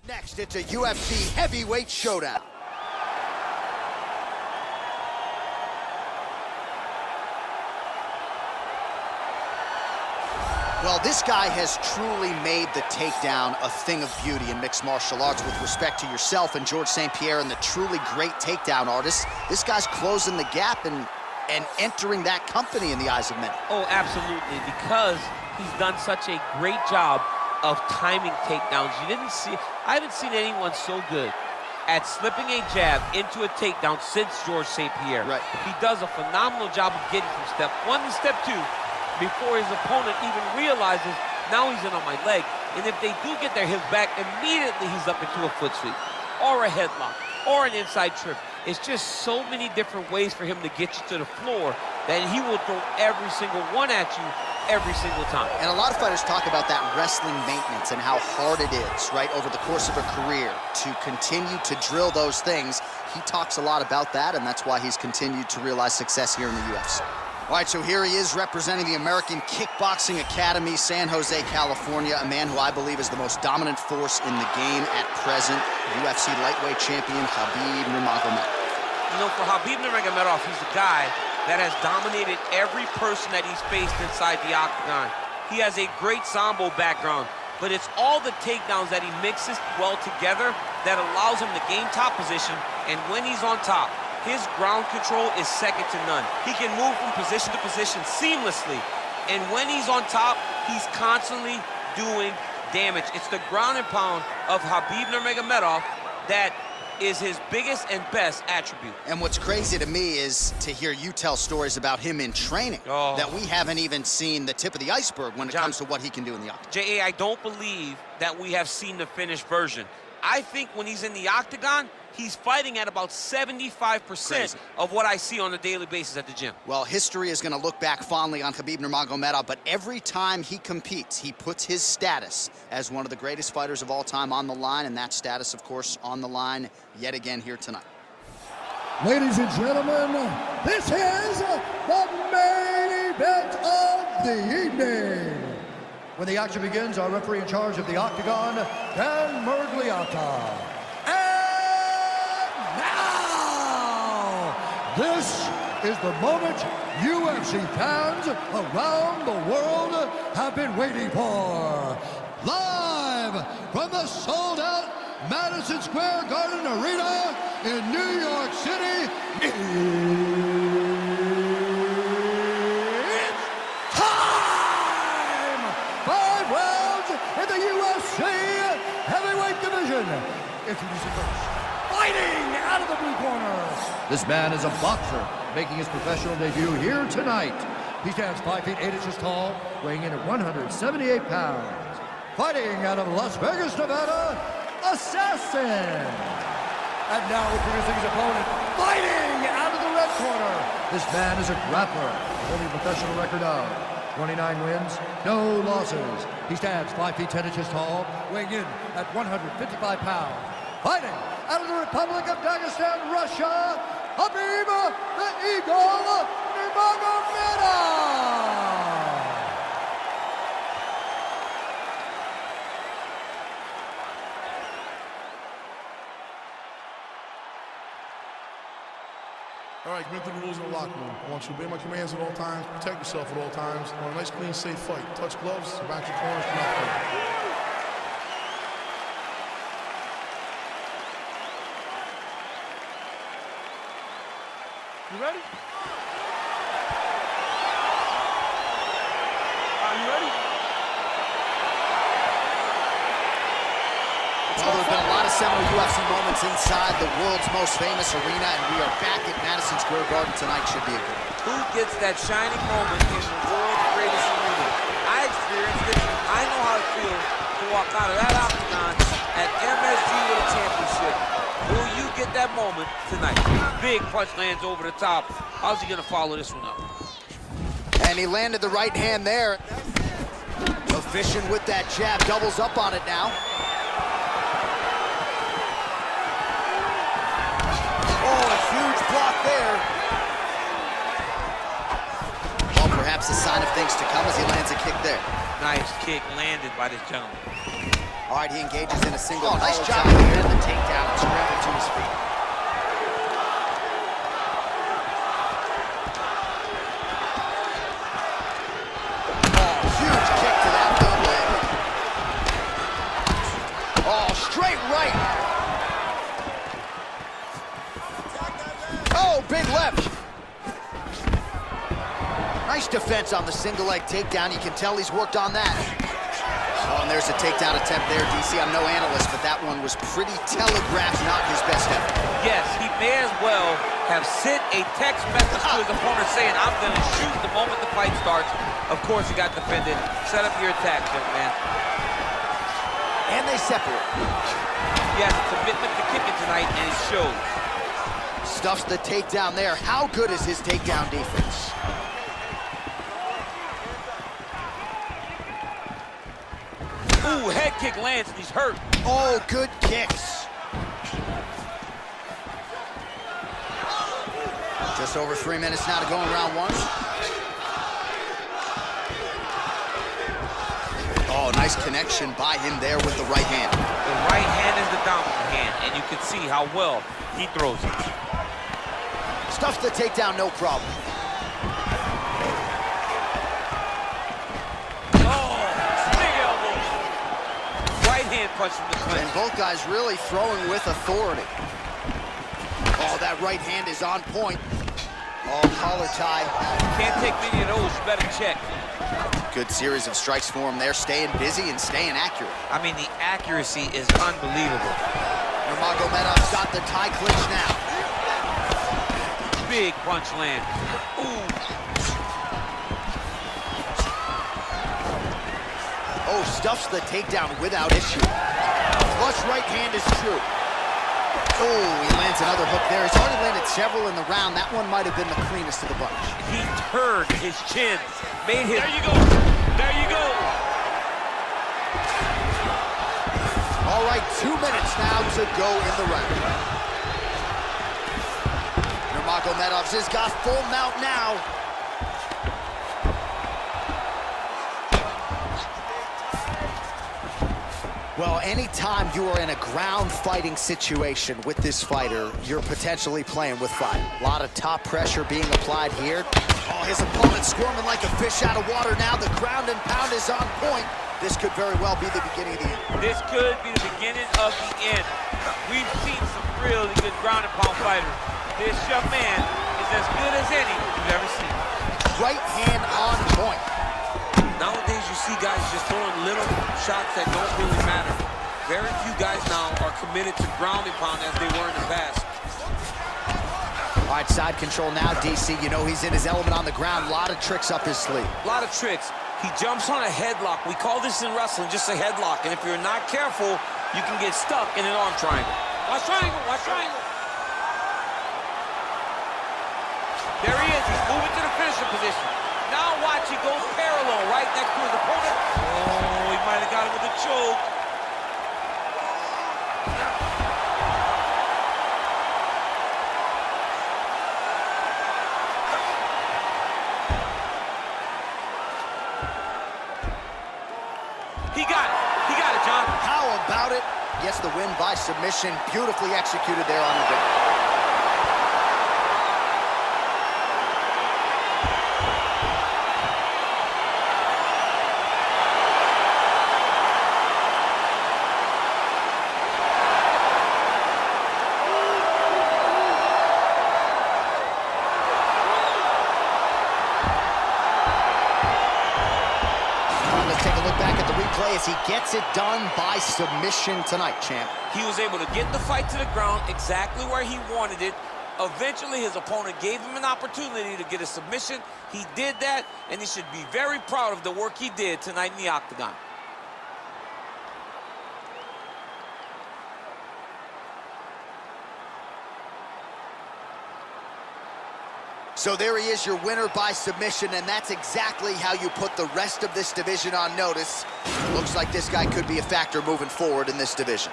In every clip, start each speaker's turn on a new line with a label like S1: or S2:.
S1: Next, it's a UFC heavyweight showdown. Well, this guy has truly made the takedown a thing of beauty in mixed martial arts. With respect to yourself and George St. Pierre and the truly great takedown artists, this guy's closing the gap and entering that company in the eyes of many.
S2: Oh, absolutely, because he's done such a great job of timing takedowns. I haven't seen anyone so good at slipping a jab into a takedown since George St. Pierre.
S1: Right.
S2: He does a phenomenal job of getting from step one to step two before his opponent even realizes, now he's in on my leg. And if they do get their hips back, immediately he's up into a foot sweep or a headlock or an inside trip. It's just so many different ways for him to get you to the floor that he will throw every single one at you every single time.
S1: And a lot of fighters talk about that wrestling maintenance and how hard it is, right, over the course of a career to continue to drill those things. He talks a lot about that, and that's why he's continued to realize success here in the UFC. All right, so here he is representing the American Kickboxing Academy, San Jose, California, a man who I believe is the most dominant force in the game at present, UFC lightweight champion Khabib Nurmagomedov.
S2: You know, for Khabib Nurmagomedov, he's a guy that has dominated every person that he's faced inside the octagon. He has a great Sambo background, but it's all the takedowns that he mixes well together that allows him to gain top position, and when he's on top, his ground control is second to none. He can move from position to position seamlessly, and when he's on top, he's constantly doing damage. It's the ground and pound of Khabib Nurmagomedov that is his biggest and best attribute.
S1: And what's crazy to me is to hear you tell stories about him in training that we haven't even seen the tip of the iceberg when it comes to what he can do in the octagon.
S2: J.A., I don't believe that we have seen the finished version. I think when he's in the octagon, he's fighting at about 75% of what I see on a daily basis at the gym.
S1: Well, history is going to look back fondly on Khabib Nurmagomedov, but every time he competes, he puts his status as one of the greatest fighters of all time on the line, and that status, of course, on the line yet again here tonight.
S3: Ladies and gentlemen, this is the main event of the evening. When the action begins, our referee in charge of the octagon, Dan Mergliata. And now, this is the moment UFC fans around the world have been waiting for. Live from the sold-out Madison Square Garden Arena in New York City, introducing first, fighting out of the blue corner. This man is a boxer, making his professional debut here tonight. He stands 5 feet 8 inches tall, weighing in at 178 pounds. Fighting out of Las Vegas, Nevada, Assassin. And now introducing his opponent, fighting out of the red corner. This man is a grappler, holding a professional record of 29 wins, no losses. He stands 5 feet 10 inches tall, weighing in at 155 pounds. Fighting out of the Republic of Dagestan, Russia, Khabib the Eagle Nurmagomedov.
S4: All right, commit to the rules in the locker room. I want you to obey my commands at all times, protect yourself at all times. I want a nice, clean, safe fight. Touch gloves, back your corners, come out fight. You ready? Are you ready?
S1: Well, there have been a lot of seminal UFC moments inside the world's most famous arena, and we are back at Madison Square Garden tonight. Should be a good one.
S2: Who gets that shining moment in the world's greatest arena? I experienced it. I know how it feels to walk out of that octagon at MSG with a championship. Will you get that moment tonight? Big punch lands over the top. How's he gonna follow this one up?
S1: And he landed the right hand there. Efficient with that jab, doubles up on it now. Oh, a huge block there. Well, perhaps a sign of things to come as he lands a kick there.
S2: Nice kick landed by this gentleman.
S1: All right, he engages in a single. Oh, nice job here. The takedown and scramble to his feet. Oh, huge kick to that low leg. Oh, straight right. Oh, big left. Nice defense on the single leg takedown. You can tell he's worked on that. Oh, and there's a takedown attempt there, DC. I'm no analyst, but that one was pretty telegraphed, not his best effort.
S2: Yes, he may as well have sent a text message to his opponent saying, I'm going to shoot the moment the fight starts. Of course, he got defended. Set up your attack, young man.
S1: And they separate.
S2: He has a commitment to kicking tonight, and it shows.
S1: Stuffs the takedown there. How good is his takedown defense?
S2: Ooh, head kick lands, and he's hurt.
S1: Oh, good kicks. Just over 3 minutes now to go in round one. Oh, nice connection by him there with the right hand.
S2: The right hand is the dominant hand, and you can see how well he throws it.
S1: Stuffs the takedown, no problem.
S2: Punch from the clinch.
S1: And both guys really throwing with authority. Oh, that right hand is on point. Oh, collar tie.
S2: Can't take many of those, you better check.
S1: Good series of strikes for him there, staying busy and staying accurate.
S2: I mean, the accuracy is unbelievable.
S1: Nurmagomedov's got the tie clinch now.
S2: Big punch land. Ooh.
S1: Oh, stuffs the takedown without issue. Flush right hand is true. Oh, he lands another hook there. He's already landed several in the round. That one might have been the cleanest of the bunch.
S2: He turned his chin, made his... There you go. There you go.
S1: All right, 2 minutes now to go in the round. Nurmagomedov's has got full mount now. Well, anytime you are in a ground fighting situation with this fighter, you're potentially playing with fire. A lot of top pressure being applied here. Oh, his opponent squirming like a fish out of water now. The ground and pound is on point. This could very well be the beginning of the end.
S2: This could be the beginning of the end. We've seen some really good ground and pound fighters. This young man is as good as any you've ever seen.
S1: Right hand on point.
S2: Nowadays, you see guys just throwing little shots that don't really matter. Very few guys now are committed to ground and pound as they were in the past.
S1: All right, side control now, DC. You know he's in his element on the ground. A lot of tricks up his sleeve.
S2: A lot of tricks. He jumps on a headlock. We call this in wrestling just a headlock. And if you're not careful, you can get stuck in an arm triangle. Watch triangle, watch triangle. There he is. He's moving to the finisher position. Now watch, he goes parallel right next to his opponent. Oh, he might have got him with a choke. He got it. He got it, John.
S1: How about it? Gets the win by submission. Beautifully executed there on the bench. As he gets it done by submission tonight, champ.
S2: He was able to get the fight to the ground exactly where he wanted it. Eventually, his opponent gave him an opportunity to get a submission. He did that, and he should be very proud of the work he did tonight in the octagon.
S1: So there he is, your winner by submission, and that's exactly how you put the rest of this division on notice. Looks like this guy could be a factor moving forward in this division.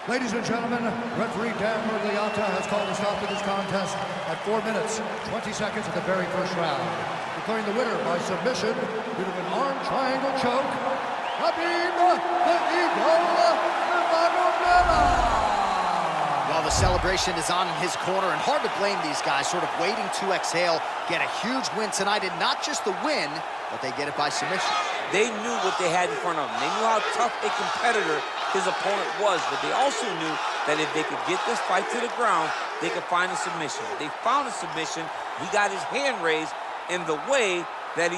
S3: Ladies and gentlemen, referee Dan Murgliata has called a stop to this contest at 4 minutes, 20 seconds of the very first round, declaring the winner by submission due to an arm triangle choke, Khabib the Eagle
S1: celebration is on in his corner, and hard to blame these guys, sort of waiting to exhale, get a huge win tonight, and not just the win, but they get it by submission.
S2: They knew what they had in front of them. They knew how tough a competitor his opponent was, but they also knew that if they could get this fight to the ground, they could find a submission. They found a submission. He got his hand raised in the way